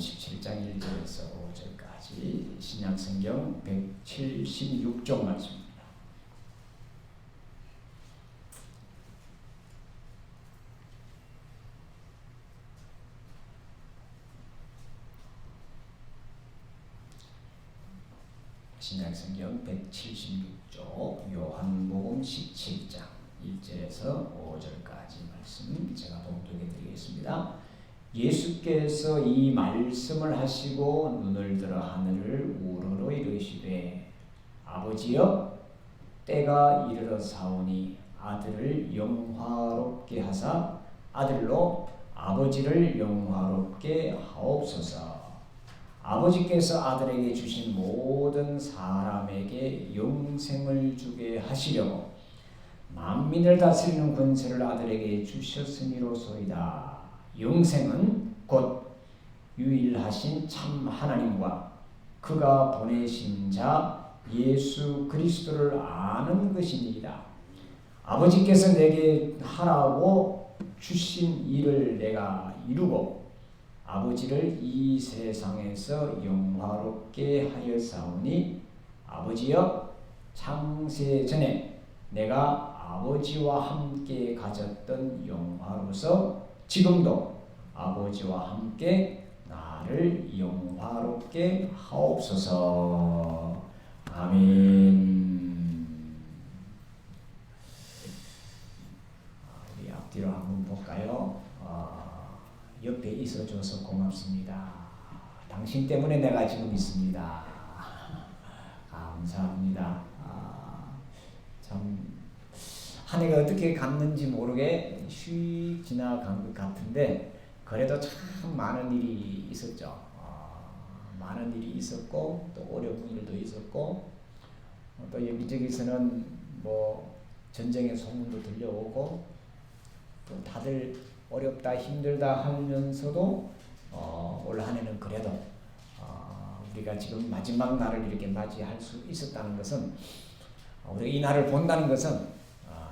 17장 1절에서 5절까지 신약성경 176쪽 말씀입니다. 신약성경 176쪽 요한복음 17장 1절에서 5절까지 말씀 제가 봉독해 드리겠습니다. 예수께서 이 말씀을 하시고 눈을 들어 하늘을 우러러 이르시되 아버지여 때가 이르러 사오니 아들을 영화롭게 하사 아들로 아버지를 영화롭게 하옵소서. 아버지께서 아들에게 주신 모든 사람에게 영생을 주게 하시려고 만민을 다스리는 권세를 아들에게 주셨으니로소이다. 영생은 곧 유일하신 참 하나님과 그가 보내신 자 예수 그리스도를 아는 것이니이다. 아버지께서 내게 하라고 주신 일을 내가 이루고 아버지를 이 세상에서 영화롭게 하였사오니 아버지여 창세 전에 내가 아버지와 함께 가졌던 영화로서 지금도 아버지와 함께 나를 영화롭게 하옵소서. 아멘. 우리 앞뒤로 한번 볼까요? 옆에 있어줘서 고맙습니다. 당신 때문에 내가 지금 있습니다. 감사합니다. 참 한 해가 어떻게 갔는지 모르게 휙 지나간 것 같은데 그래도 참 많은 일이 있었죠. 많은 일이 있었고 또 어려운 일도 있었고 또 여기저기서는 뭐 전쟁의 소문도 들려오고 또 다들 어렵다 힘들다 하면서도 올 한 해는 그래도 우리가 지금 마지막 날을 이렇게 맞이할 수 있었다는 것은 우리가 이 날을 본다는 것은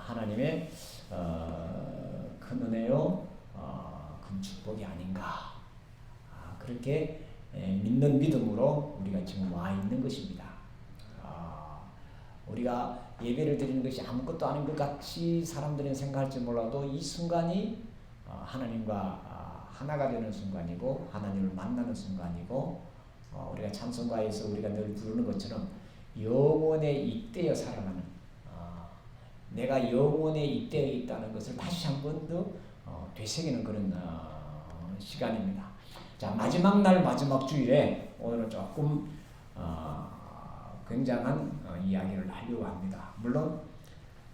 하나님의 큰 은혜요 큰 축복이 아닌가 그렇게 믿는 믿음으로 우리가 지금 와 있는 것입니다. 우리가 예배를 드리는 것이 아무것도 아닌 것 같이 사람들은 생각할지 몰라도 이 순간이 하나님과 하나가 되는 순간이고 하나님을 만나는 순간이고 우리가 찬송가에서 우리가 늘 부르는 것처럼 영원에 잇대어 살아가는 내가 영원에 잇대어 있다는 것을 다시 한 번 더 되새기는 그런 시간입니다. 자, 마지막 날 마지막 주일에 오늘은 조금 굉장한 이야기를 하려고 합니다. 물론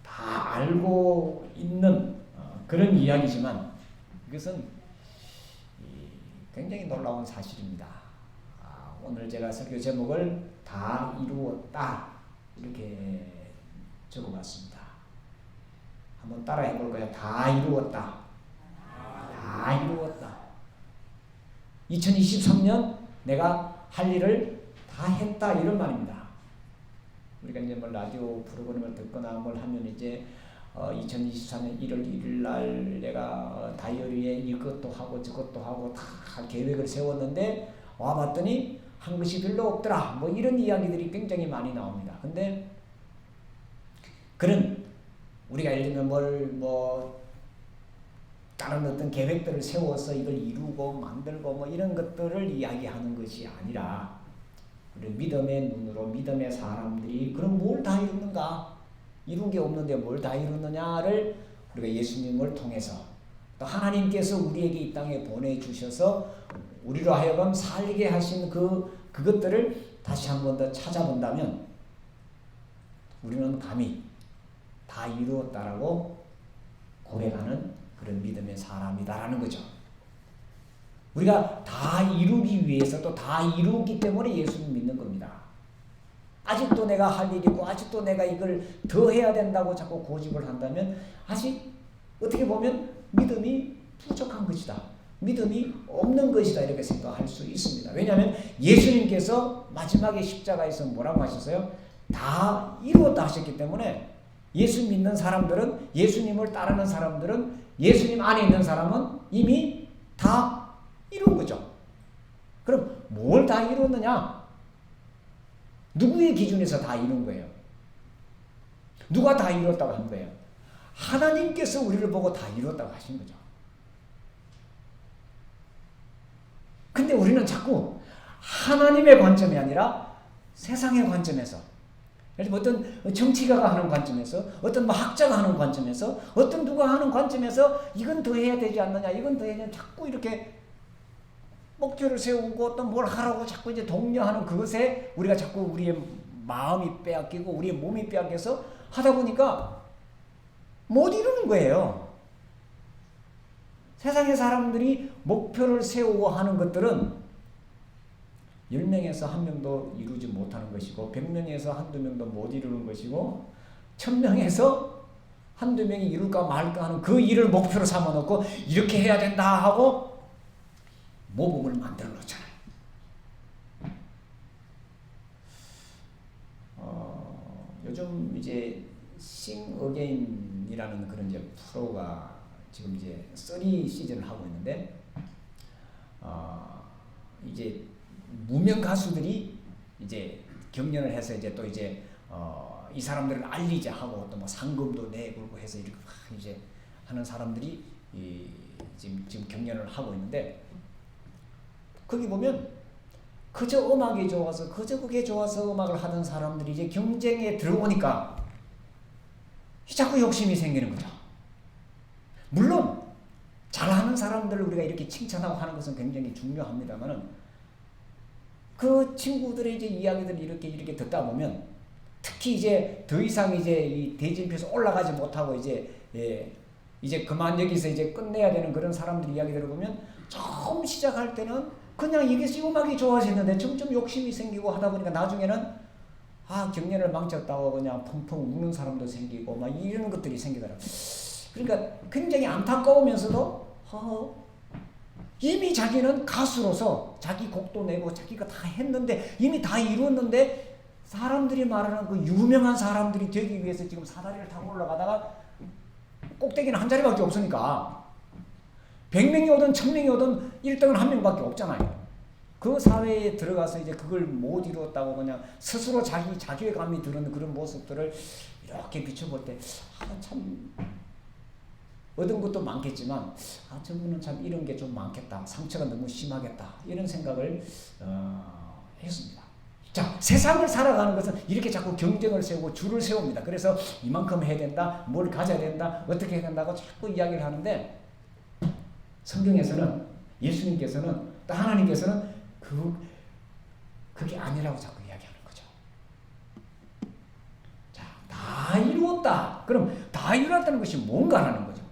다 알고 있는 그런 이야기지만 이것은 굉장히 놀라운 사실입니다. 오늘 제가 설교 제목을 다 이루었다 이렇게 적어봤습니다. 한번 따라해 볼까요? 다 이루었다. 다 이루었다. 2023년 내가 할 일을 다 했다 이런 말입니다. 우리가 이제 뭐 라디오 프로그램을 듣거나 뭘 하면 이제 2023년 1월 1일 날 내가 다이어리에 이것도 하고 저것도 하고 다 계획을 세웠는데 와봤더니 한 것이 별로 없더라. 뭐 이런 이야기들이 굉장히 많이 나옵니다. 근데 그런 우리가 예를 들면 다른 어떤 계획들을 세워서 이걸 이루고 만들고 뭐 이런 것들을 이야기하는 것이 아니라 우리 믿음의 눈으로 믿음의 사람들이 그럼 뭘 다 이루는가? 이룬 게 없는데 뭘 다 이루느냐를 우리가 예수님을 통해서 또 하나님께서 우리에게 이 땅에 보내주셔서 우리로 하여금 살게 하신 그것들을 다시 한 번 더 찾아본다면 우리는 감히 다 이루었다라고 고백하는 그런 믿음의 사람이다라는 거죠. 우리가 다 이루기 위해서 또 다 이루기 때문에 예수를 믿는 겁니다. 아직도 내가 할 일이 있고 아직도 내가 이걸 더 해야 된다고 자꾸 고집을 한다면 아직 어떻게 보면 믿음이 부족한 것이다. 믿음이 없는 것이다 이렇게 생각할 수 있습니다. 왜냐하면 예수님께서 마지막에 십자가에서 뭐라고 하셨어요? 다 이루었다 하셨기 때문에 예수 믿는 사람들은 예수님을 따르는 사람들은 예수님 안에 있는 사람은 이미 다 이룬 거죠. 다 이뤘느냐? 누구의 기준에서 다 이룬 거예요? 누가 다 이뤘다고 한 거예요? 하나님께서 우리를 보고 다 이뤘다고 하신 거죠. 근데 우리는 자꾸 하나님의 관점이 아니라 세상의 관점에서, 예를 들면 어떤 정치가가 하는 관점에서, 어떤 학자가 하는 관점에서, 어떤 누가 하는 관점에서 이건 더 해야 되지 않느냐, 이건 더 해야 되냐, 자꾸 이렇게 목표를 세우고 또 뭘 하라고 자꾸 이제 독려하는 그것에 우리가 자꾸 우리의 마음이 빼앗기고 우리의 몸이 빼앗겨서 하다 보니까 못 이루는 거예요. 세상의 사람들이 목표를 세우고 하는 것들은 10명에서 1명도 이루지 못하는 것이고 100명에서 한두 명도 못 이루는 것이고 1000명에서 한두 명이 이룰까 말까 하는 그 일을 목표로 삼아놓고 이렇게 해야 된다 하고 모범을 만들어 놓잖아요. 요즘 이제 싱 어게인이라는 그런 이제 프로가 지금 이제 3 시즌을 하고 있는데, 이제 무명 가수들이 이제 경연을 해서 이제 또 이제 이 사람들을 알리자 하고 또 뭐 상금도 내고 해서 이렇게 이제 하는 사람들이 지금 경연을 하고 있는데, 거기 보면 그저 음악이 좋아서 그저 그게 좋아서 음악을 하던 사람들이 이제 경쟁에 들어오니까 자꾸 욕심이 생기는 거죠. 물론 잘하는 사람들을 우리가 이렇게 칭찬하고 하는 것은 굉장히 중요합니다만은 그 친구들의 이제 이야기들을 이렇게 듣다 보면 특히 이제 더 이상 이제 이 대진표에서 올라가지 못하고 이제 그만 여기서 이제 끝내야 되는 그런 사람들 이야기들을 보면 처음 시작할 때는 그냥 이게 음악이 좋아졌는데 점점 욕심이 생기고 하다 보니까 나중에는 경연을 망쳤다고 그냥 펑펑 우는 사람도 생기고 막 이런 것들이 생기더라고요. 그러니까 굉장히 안타까우면서도 이미 자기는 가수로서 자기 곡도 내고 자기가 다 했는데 이미 다 이루었는데 사람들이 말하는 그 유명한 사람들이 되기 위해서 지금 사다리를 타고 올라가다가 꼭대기는 한 자리밖에 없으니까 100명이 오든 1000명이 오든 1등은 한 명밖에 없잖아요. 그 사회에 들어가서 이제 그걸 못 이루었다고 그냥 스스로 자괴감이 드는 그런 모습들을 이렇게 비춰볼 때 참 얻은 것도 많겠지만 저분은 참 이런 게 좀 많겠다, 상처가 너무 심하겠다 이런 생각을 했습니다. 자, 세상을 살아가는 것은 이렇게 자꾸 경쟁을 세우고 줄을 세웁니다. 그래서 이만큼 해야 된다, 뭘 가져야 된다, 어떻게 해야 된다고 자꾸 이야기를 하는데, 성경에서는 예수님께서는 또 하나님께서는 그게 아니라고 자꾸 이야기하는 거죠. 자, 다 이루었다. 그럼 다 이루었다는 것이 뭔가라는 거죠.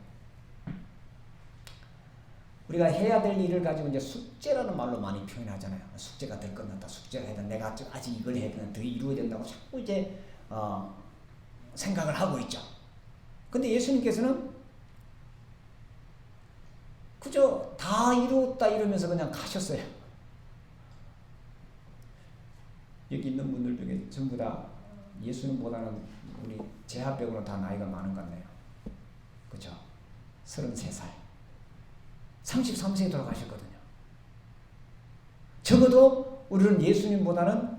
우리가 해야 될 일을 가지고 이제 숙제라는 말로 많이 표현하잖아요. 숙제가 될 끝났다. 숙제가 해야 된다. 내가 아직 이걸 해야 된다. 더 이루어야 된다고 자꾸 이제 생각을 하고 있죠. 근데 예수님께서는 그저 다 이루었다 이러면서 그냥 가셨어요. 여기 있는 분들 중에 전부 다 예수님보다는 우리 제하 빼고는 다 나이가 많은 것 같네요. 그렇죠? 33살. 33세에 돌아가셨거든요. 적어도 우리는 예수님보다는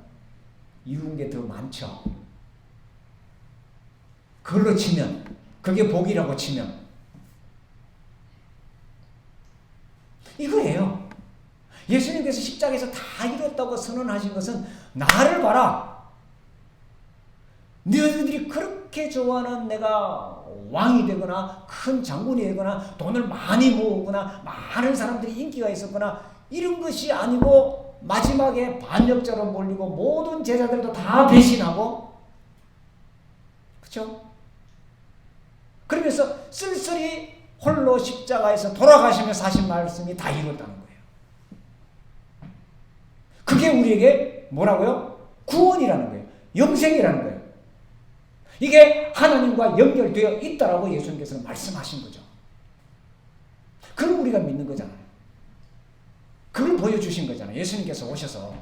이룬 게 더 많죠. 그걸로 치면, 그게 복이라고 치면 이거예요. 예수님께서 십자가에서 다 이뤘다고 선언하신 것은 나를 봐라. 너희들이 그렇게 좋아하는 내가 왕이 되거나 큰 장군이 되거나 돈을 많이 모으거나 많은 사람들이 인기가 있었거나 이런 것이 아니고 마지막에 반역자로 몰리고 모든 제자들도 다 배신하고, 그렇죠? 그러면서 쓸쓸히 홀로 십자가에서 돌아가시면서 하신 말씀이 다 이뤘다는 거예요. 그게 우리에게 뭐라고요? 구원이라는 거예요. 영생이라는 거예요. 이게 하나님과 연결되어 있다라고 예수님께서는 말씀하신 거죠. 그걸 우리가 믿는 거잖아요. 그걸 보여주신 거잖아요. 예수님께서 오셔서.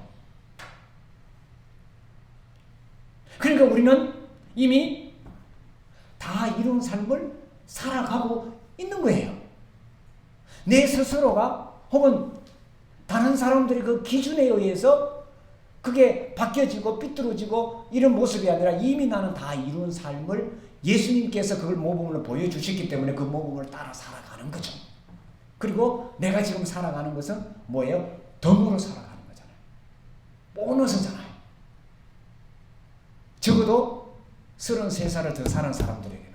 그러니까 우리는 이미 다 이룬 삶을 살아가고 있는 거예요. 내 스스로가 혹은 다른 많은 사람들이 그 기준에 의해서 그게 바뀌어지고 삐뚤어지고 이런 모습이 아니라 이미 나는 다 이룬 삶을 예수님께서 그걸 모범으로 보여주셨기 때문에 그 모범을 따라 살아가는 거죠. 그리고 내가 지금 살아가는 것은 뭐예요? 덤으로 살아가는 거잖아요. 보너스잖아요. 적어도 33살을 더 사는 사람들에게는.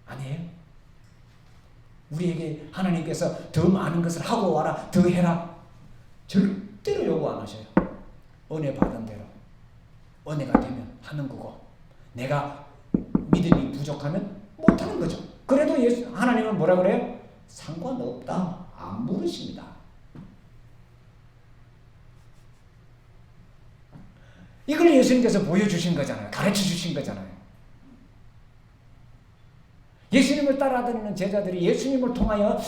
아니에요? 우리에게 하나님께서 더 많은 것을 하고 와라, 더 해라. 절대로 요구 안 하셔요. 은혜 받은 대로. 은혜가 되면 하는 거고, 내가 믿음이 부족하면 못하는 거죠. 그래도 하나님은 뭐라 그래요? 상관없다. 안 물으십니다. 이걸 예수님께서 보여주신 거잖아요. 가르쳐 주신 거잖아요. 예수님을 따라다니는 제자들이 예수님을 통하여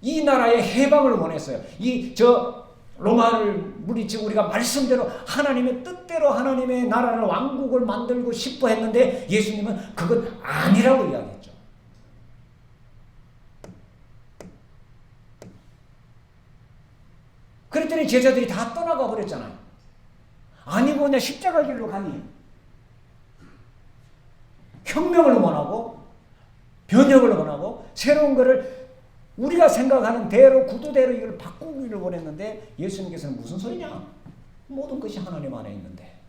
이 나라의 해방을 원했어요. 로마를 물리치고 우리가 말씀대로 하나님의 뜻대로 하나님의 나라를 왕국을 만들고 싶어 했는데 예수님은 그건 아니라고 이야기했죠. 그랬더니 제자들이 다 떠나가 버렸잖아요. 아니고 그냥 십자가 길로 가니 혁명을 원하고 변혁을 원하고 새로운 것을 우리가 생각하는 대로 구도대로 이걸 바꾸기를 원했는데 예수님께서는 무슨 소리냐? 모든 것이 하나님 안에 있는데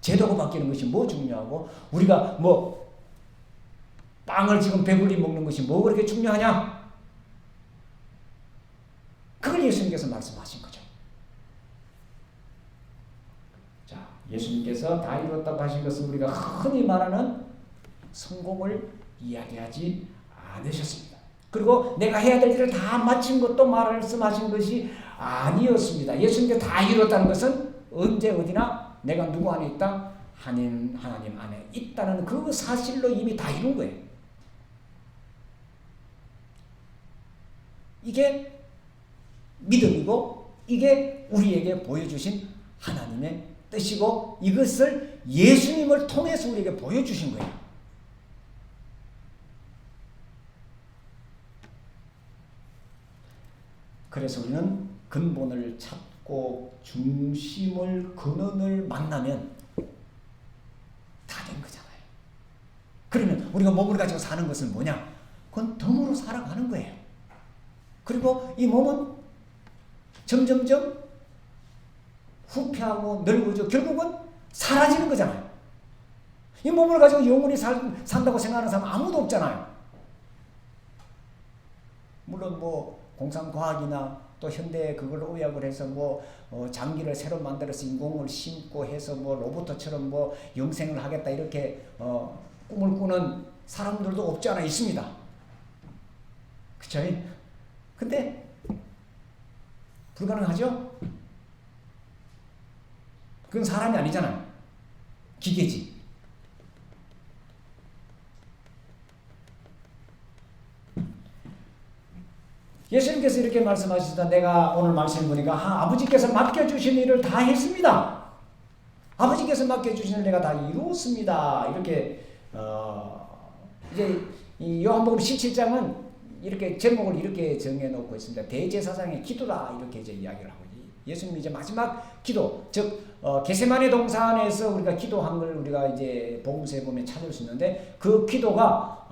제도가 바뀌는 것이 뭐 중요하고 우리가 뭐 빵을 지금 배불리 먹는 것이 뭐 그렇게 중요하냐? 그걸 예수님께서 말씀하신 거죠. 자, 예수님께서 다 이뤘다고 하신 것은 우리가 흔히 말하는 성공을 이야기하지 않으셨습니다. 그리고 내가 해야 될 일을 다 마친 것도 말씀하신 것이 아니었습니다. 예수님께서 다 이뤘다는 것은 언제 어디나 내가 누구 안에 있다? 하나님 안에 있다는 그 사실로 이미 다 이룬 거예요. 이게 믿음이고 이게 우리에게 보여주신 하나님의 뜻이고 이것을 예수님을 통해서 우리에게 보여주신 거예요. 그래서 우리는 근본을 찾고 중심을 근원을 만나면 다 된 거잖아요. 그러면 우리가 몸을 가지고 사는 것은 뭐냐? 그건 덤으로 살아가는 거예요. 그리고 이 몸은 점점점 후퇴하고 늙어져 결국은 사라지는 거잖아요. 이 몸을 가지고 영원히 산다고 생각하는 사람은 아무도 없잖아요. 물론 뭐 공상과학이나 또 현대에 그걸 오약을 해서 장기를 새로 만들어서 인공을 심고 해서 로봇처럼 영생을 하겠다 이렇게 꿈을 꾸는 사람들도 없지 않아 있습니다. 그쵸? 근데 불가능하죠? 그건 사람이 아니잖아요. 기계지. 예수님께서 이렇게 말씀하시다. 내가 오늘 말씀 보니까 아버지께서 맡겨주신 일을 다 했습니다. 아버지께서 맡겨주신 일을 내가 다 이루었습니다. 이렇게 이제 이 요한복음 17장은 이렇게 제목을 이렇게 정해놓고 있습니다. 대제사장의 기도다 이렇게 이제 이야기를 하고 예수님이 이제 마지막 기도, 즉 겟세마네 동산에서 우리가 기도한 걸 우리가 이제 복음서에 보면 찾을 수 있는데 그 기도가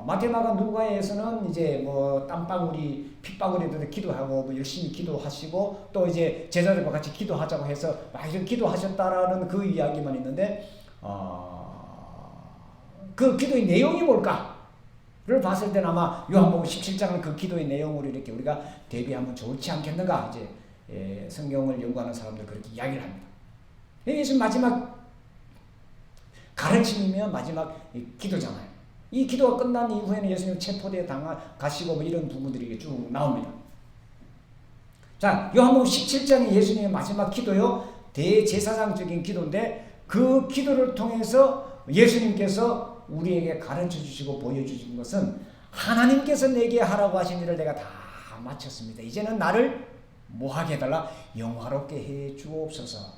마테마가 누가에서는 이제 땀방울이 핏방울에도 기도하고 열심히 기도하시고 또 이제 제자들과 같이 기도하자고 해서 막 이렇게 기도하셨다라는 그 이야기만 있는데 그 기도의 내용이 뭘까를 봤을 때는 아마 요한복음 17장은 그 기도의 내용으로 이렇게 우리가 대비하면 좋지 않겠는가 이제 성경을 연구하는 사람들 그렇게 이야기를 합니다. 이게 마지막 가르침이면 마지막 기도잖아요. 이 기도가 끝난 이후에는 예수님 체포대에 가시고 이런 부분들이 쭉 나옵니다. 자, 요한복음 17장이 예수님의 마지막 기도요. 대제사장적인 기도인데 그 기도를 통해서 예수님께서 우리에게 가르쳐 주시고 보여주신 것은 하나님께서 내게 하라고 하신 일을 내가 다 마쳤습니다. 이제는 나를 뭐하게 해달라? 영화롭게 해 주옵소서.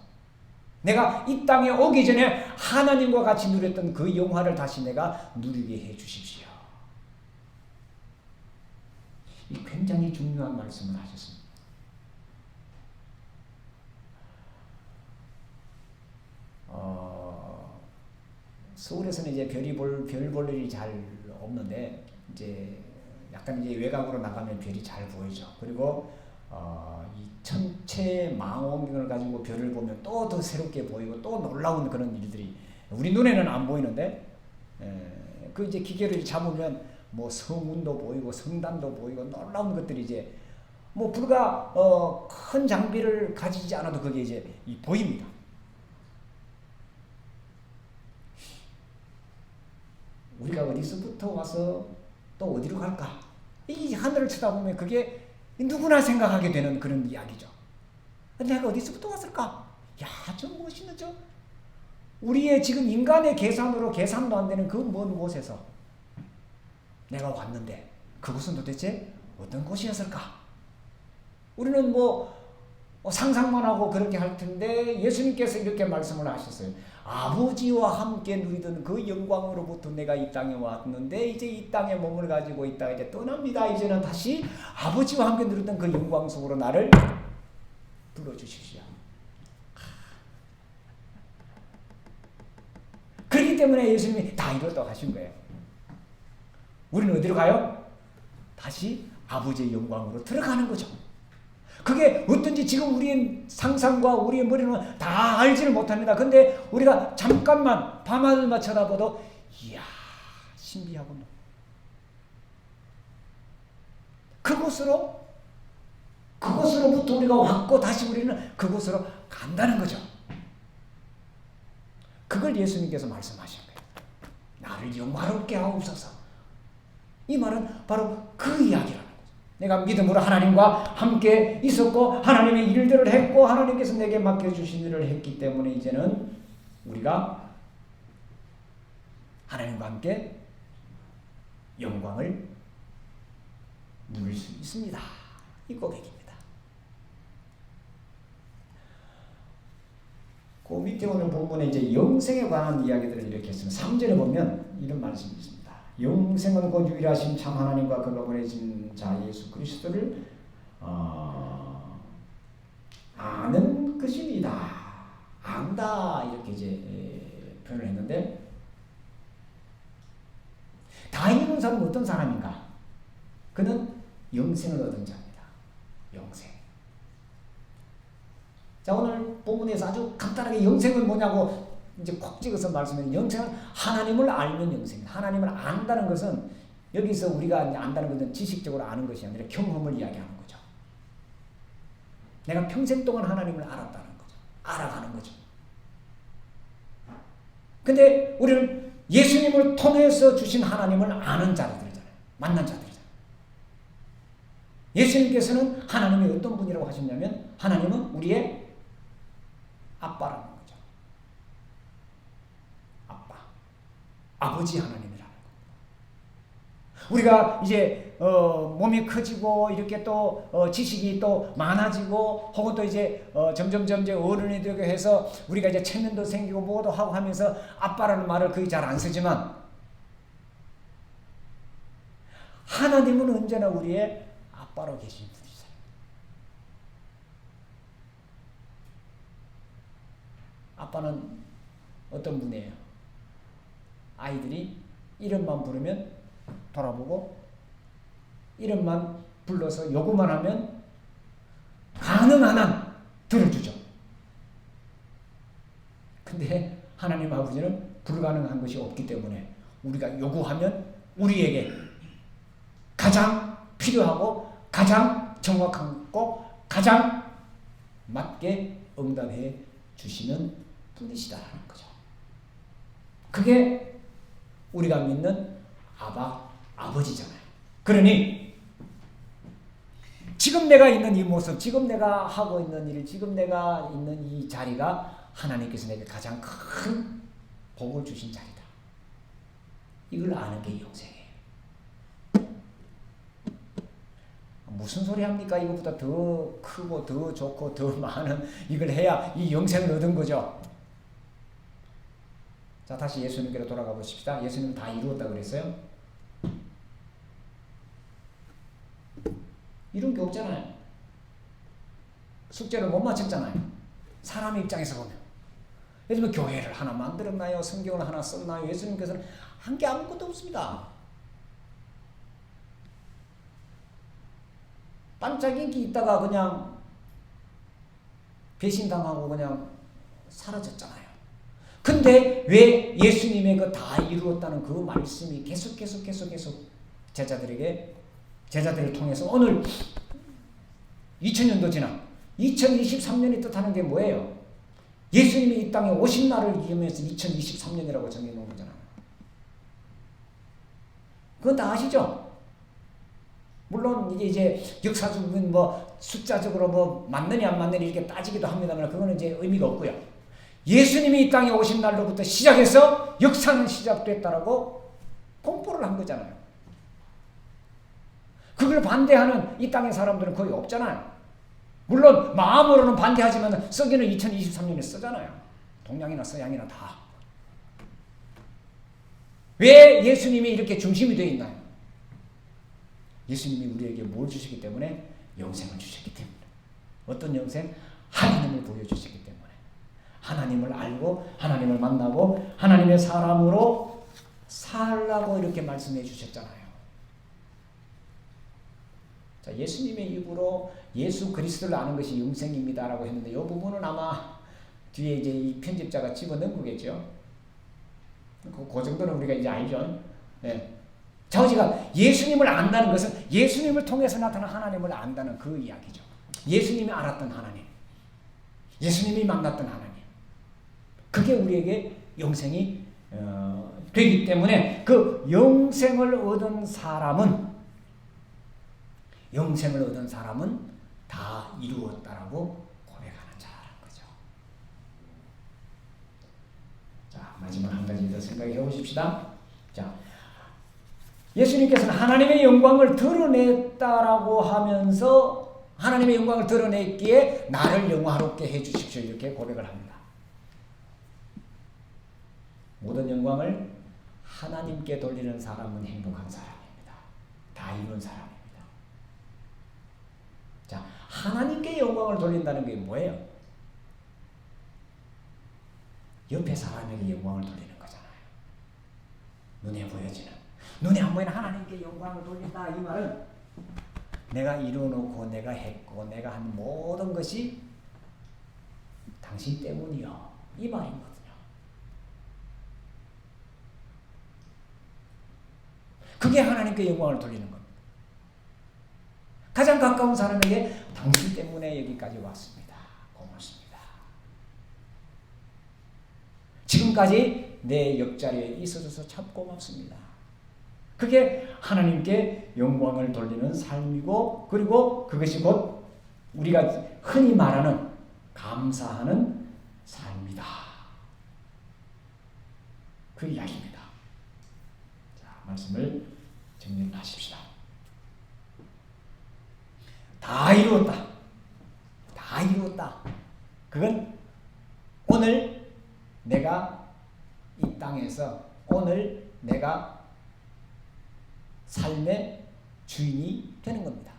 내가 이 땅에 오기 전에 하나님과 같이 누렸던 그 영화를 다시 내가 누리게 해 주십시오. 이 굉장히 중요한 말씀을 하셨습니다. 서울에서는 이제 별 볼 일이 잘 없는데 이제 약간 이제 외곽으로 나가면 별이 잘 보이죠. 그리고 이 천체 망원경을 가지고 별을 보면 또 더 새롭게 보이고 또 놀라운 그런 일들이 우리 눈에는 안 보이는데 그 이제 기계를 잡으면 뭐 성운도 보이고 성단도 보이고 놀라운 것들이 이제 뭐 불과 큰 장비를 가지지 않아도 그게 이제 보입니다. 우리가 어디서부터 와서 또 어디로 갈까? 이 하늘을 쳐다보면 그게 누구나 생각하게 되는 그런 이야기죠. 내가 어디서부터 왔을까? 야, 저 멋있는 저 우리의 지금 인간의 계산으로 계산도 안 되는 그 먼 곳에서 내가 왔는데 그곳은 도대체 어떤 곳이었을까? 우리는 뭐 상상만 하고 그렇게 할 텐데 예수님께서 이렇게 말씀을 하셨어요. 아버지와 함께 누리던 그 영광으로부터 내가 이 땅에 왔는데 이제 이 땅에 몸을 가지고 있다가 이제 떠납니다. 이제는 다시 아버지와 함께 누리던 그 영광 속으로 나를 불러주십시오. 그렇기 때문에 예수님이 다 이뤘다고 하신 거예요. 우리는 어디로 가요? 다시 아버지의 영광으로 들어가는 거죠. 그게 어떤지 지금 우리의 상상과 우리의 머리는 다 알지를 못합니다. 근데 우리가 잠깐만 밤하늘만 쳐다봐도 이야 신비하구나. 그곳으로부터 우리가 왔고 다시 우리는 그곳으로 간다는 거죠. 그걸 예수님께서 말씀하신 거예요. 나를 영화롭게 하옵소서. 이 말은 바로 그 이야기라는 거죠. 내가 믿음으로 하나님과 함께 있었고 하나님의 일들을 했고 하나님께서 내게 맡겨주신 일을 했기 때문에 이제는 우리가 하나님과 함께 영광을 누릴 수 있습니다. 이 고백입니다. 그 밑에 오는 부분에 이제 영생에 관한 이야기들을 이렇게 했습니다. 3절에 보면 이런 말씀이 있습니다. 영생은 곧 유일하신 참 하나님과 그가 보내신 자 예수 그리스도를 아는 것입니다. 안다 이렇게 이제 표현을 했는데 다윗은 사람은 어떤 사람인가? 그는 영생을 얻은 자입니다. 영생. 자 오늘 본문에서 아주 간단하게 영생은 뭐냐고 이제 콕 찍어서 말씀해. 영생은 하나님을 알면 영생입니다. 하나님을 안다는 것은 여기서 우리가 안다는 것은 지식적으로 아는 것이 아니라 경험을 이야기하는 거죠. 내가 평생 동안 하나님을 알았다는 거죠. 알아가는 거죠. 근데 우리는 예수님을 통해서 주신 하나님을 아는 자들이잖아요. 만난 자들이잖아요. 예수님께서는 하나님이 어떤 분이라고 하셨냐면 하나님은 우리의 아빠라는 거죠. 아빠. 아버지 하나님이라는 거. 우리가 이제 몸이 커지고 이렇게 또 지식이 또 많아지고 혹은 또 이제 점점 어른이 되고 해서 우리가 이제 체면도 생기고 뭐도 하고 하면서 아빠라는 말을 거의 잘 안 쓰지만 하나님은 언제나 우리의 아빠로 계신 분이세요. 아빠는 어떤 분이에요? 아이들이 이름만 부르면 돌아보고 이름만 불러서 요구만 하면 가능한 한 들어주죠. 근데 하나님 아버지는 불가능한 것이 없기 때문에 우리가 요구하면 우리에게 가장 필요하고 가장 정확하고 가장 맞게 응답해 주시는 분이시다라는 거죠. 그게 우리가 믿는 아버지잖아요. 그러니 지금 내가 있는 이 모습, 지금 내가 하고 있는 일, 지금 내가 있는 이 자리가 하나님께서 내게 가장 큰 복을 주신 자리다. 이걸 아는 게 영생이에요. 무슨 소리 합니까? 이것보다 더 크고 더 좋고 더 많은 이걸 해야 이 영생을 얻은 거죠. 자, 다시 예수님께로 돌아가 보십시다. 예수님 다 이루었다고 그랬어요. 이룬 게 없잖아요. 숙제를 못 마쳤잖아요. 사람 입장에서 보면. 예를 들면 교회를 하나 만들었나요? 성경을 하나 썼나요? 예수님께서는 한 게 아무것도 없습니다. 반짝 인기 있다가 그냥 배신당하고 그냥 사라졌잖아요. 근데 왜 예수님의 그 다 이루었다는 그 말씀이 계속 제자들을 통해서 오늘 2000년도 지나 2023년이 뜻하는 게 뭐예요? 예수님이 이 땅에 오신 날을 기념해서 2023년이라고 정해놓은 거잖아요. 그건 다 아시죠? 물론 이제 역사적인 숫자적으로 맞느냐 안 맞느냐 이렇게 따지기도 합니다만 그거는 이제 의미가 없고요. 예수님이 이 땅에 오신 날로부터 시작해서 역사는 시작됐다라고 공포를 한 거잖아요. 그걸 반대하는 이 땅의 사람들은 거의 없잖아요. 물론 마음으로는 반대하지만 쓰기는 2023년에 쓰잖아요. 동양이나 서양이나 다. 왜 예수님이 이렇게 중심이 되어 있나요? 예수님이 우리에게 뭘 주시기 때문에? 영생을 주셨기 때문에. 어떤 영생? 하나님을 보여주시기 때문에. 하나님을 알고 하나님을 만나고 하나님의 사람으로 살라고 이렇게 말씀해 주셨잖아요. 자, 예수님의 입으로 예수 그리스도를 아는 것이 영생입니다라고 했는데 이 부분은 아마 뒤에 이제 이 편집자가 집어넣은 거겠죠. 그 정도는 우리가 이제 알죠. 네. 저지가 예수님을 안다는 것은 예수님을 통해서 나타난 하나님을 안다는 그 이야기죠. 예수님이 알았던 하나님, 예수님이 만났던 하나님. 그게 우리에게 영생이 되기 때문에 그 영생을 얻은 사람은 다 이루었다라고 고백하는 자라는 거죠. 자, 마지막 한 가지 더 생각해 보십시다. 자, 예수님께서는 하나님의 영광을 드러냈다라고 하면서 하나님의 영광을 드러냈기에 나를 영화롭게 해 주십시오. 이렇게 고백을 합니다. 모든 영광을 하나님께 돌리는 사람은 행복한 사람입니다. 다 이룬 사람입니다. 자, 하나님께 영광을 돌린다는 게 뭐예요? 옆에 사람에게 영광을 돌리는 거잖아요. 눈에 보여지는. 눈에 안 보이는 하나님께 영광을 돌린다. 이 말은 내가 이루어놓고 내가 했고 내가 한 모든 것이 당신 때문이요. 이 말이거든요. 그게 하나님께 영광을 돌리는 겁니다. 가장 가까운 사람에게 당신 때문에 여기까지 왔습니다. 고맙습니다. 지금까지 내 옆자리에 있어줘서 참 고맙습니다. 그게 하나님께 영광을 돌리는 삶이고 그리고 그것이 곧 우리가 흔히 말하는 감사하는 삶이다. 그 이야기입니다. 자, 말씀을 정리하십시다. 다 이루었다. 다 이루었다. 그건 오늘 내가 이 땅에서 오늘 내가 삶의 주인이 되는 겁니다.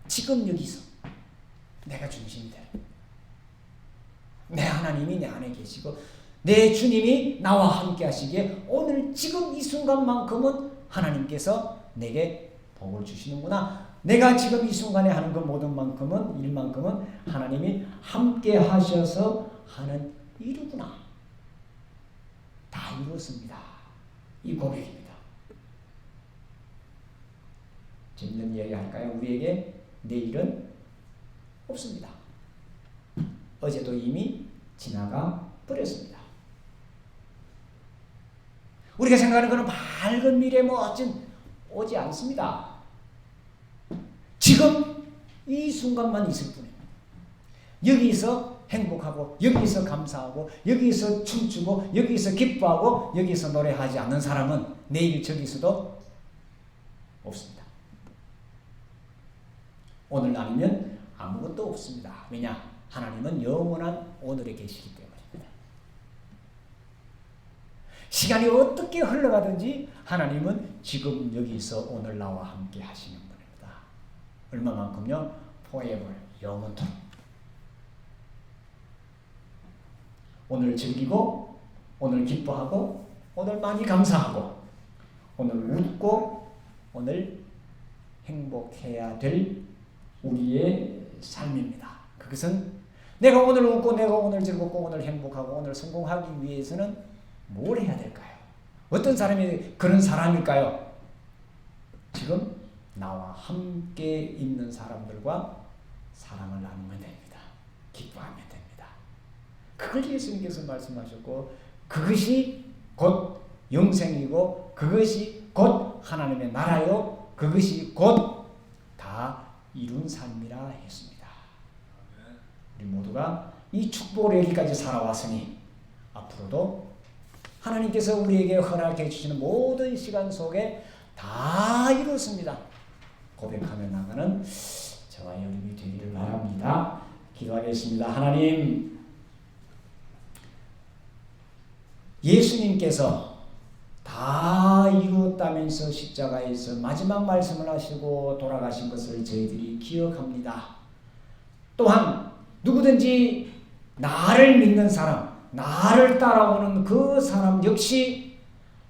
지금 여기서 내가 중심이 되는 내 하나님이 내 안에 계시고 내 주님이 나와 함께 하시기에 오늘 지금 이 순간만큼은 하나님께서 내게 복을 주시는구나. 내가 지금 이 순간에 하는 그 모든 만큼은 일만큼은 하나님이 함께 하셔서 하는 일이구나. 다 이루었습니다. 이 고백입니다. 재밌는 이야기 할까요? 우리에게 내일은 없습니다. 어제도 이미 지나가 버렸습니다. 우리가 생각하는 것은 밝은 미래 멋진 오지 않습니다. 지금 이 순간만 있을 뿐입니다. 여기서 행복하고 여기서 감사하고 여기서 춤추고 여기서 기뻐하고 여기서 노래하지 않는 사람은 내일 저기서도 없습니다. 오늘 아니면 아무것도 없습니다. 왜냐? 하나님은 영원한 오늘에 계시기 때문입니다. 시간이 어떻게 흘러가든지 하나님은 지금 여기서 오늘 나와 함께 하시는 분입니다. 얼마만큼요? forever, 영원토록. 오늘 즐기고, 오늘 기뻐하고, 오늘 많이 감사하고, 오늘 웃고, 오늘 행복해야 될 우리의 삶입니다. 그것은 내가 오늘 웃고, 내가 오늘 즐겁고, 오늘 행복하고, 오늘 성공하기 위해서는 뭘 해야 될까요? 어떤 사람이 그런 사람일까요? 지금 나와 함께 있는 사람들과 사랑을 나누면 됩니다. 기뻐하면 됩니다. 그걸 예수님께서 말씀하셨고, 그것이 곧 영생이고, 그것이 곧 하나님의 나라요, 그것이 곧 다 이룬 삶이라 했습니다. 우리 모두가 이 축복을 여기까지 살아왔으니 앞으로도 하나님께서 우리에게 허락해 주시는 모든 시간 속에 다 이루었습니다. 고백하며 나가는 저와 여러분이 되기를 바랍니다. 기도하겠습니다. 하나님, 예수님께서 다 이루었다면서 십자가에서 마지막 말씀을 하시고 돌아가신 것을 저희들이 기억합니다. 또한 누구든지 나를 믿는 사람, 나를 따라오는 그 사람 역시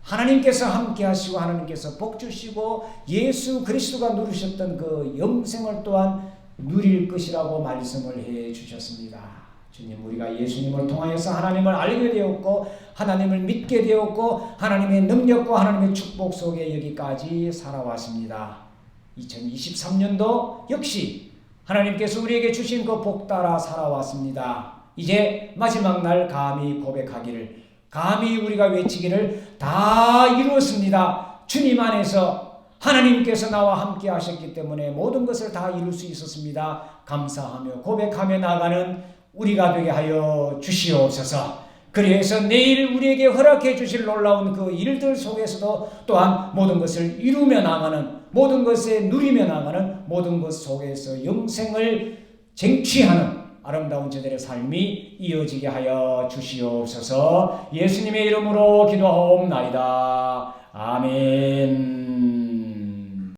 하나님께서 함께 하시고 하나님께서 복 주시고 예수 그리스도가 누리셨던 그 영생을 또한 누릴 것이라고 말씀을 해 주셨습니다. 주님, 우리가 예수님을 통하여서 하나님을 알게 되었고 하나님을 믿게 되었고 하나님의 능력과 하나님의 축복 속에 여기까지 살아왔습니다. 2023년도 역시 하나님께서 우리에게 주신 그 복 따라 살아왔습니다. 이제 마지막 날 감히 고백하기를, 감히 우리가 외치기를 다 이루었습니다. 주님 안에서 하나님께서 나와 함께 하셨기 때문에 모든 것을 다 이룰 수 있었습니다. 감사하며 고백하며 나가는 우리가 되게 하여 주시옵소서. 그래서 내일 우리에게 허락해 주실 놀라운 그 일들 속에서도 또한 모든 것을 이루며 나가는, 모든 것에 누리며 나가는, 모든 것 속에서 영생을 쟁취하는 아름다운 저들의 삶이 이어지게 하여 주시옵소서. 예수님의 이름으로 기도하옵나이다. 아멘.